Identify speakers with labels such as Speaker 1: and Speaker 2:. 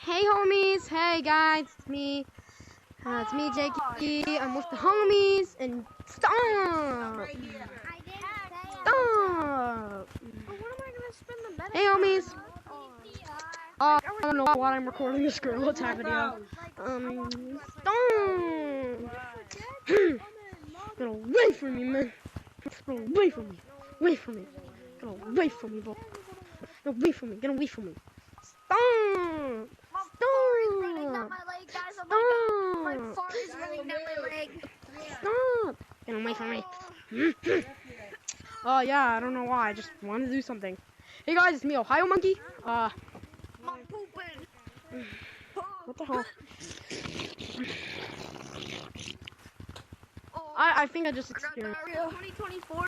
Speaker 1: Hey homies, hey guys, it's me, JSC. I'm with the homies, and stop! Hey homies. I don't know why I'm recording this Gorilla Tag video. Get away from me, man. Get away from me. Away from me. Get away from me, bro. Get away from me. Get away from me. Stop! Stop! Get away from me. Oh yeah, I don't know why. I just wanted to do something. Hey guys, it's me, Ohio Monkey. What the hell? I think I just experienced.
Speaker 2: 2024.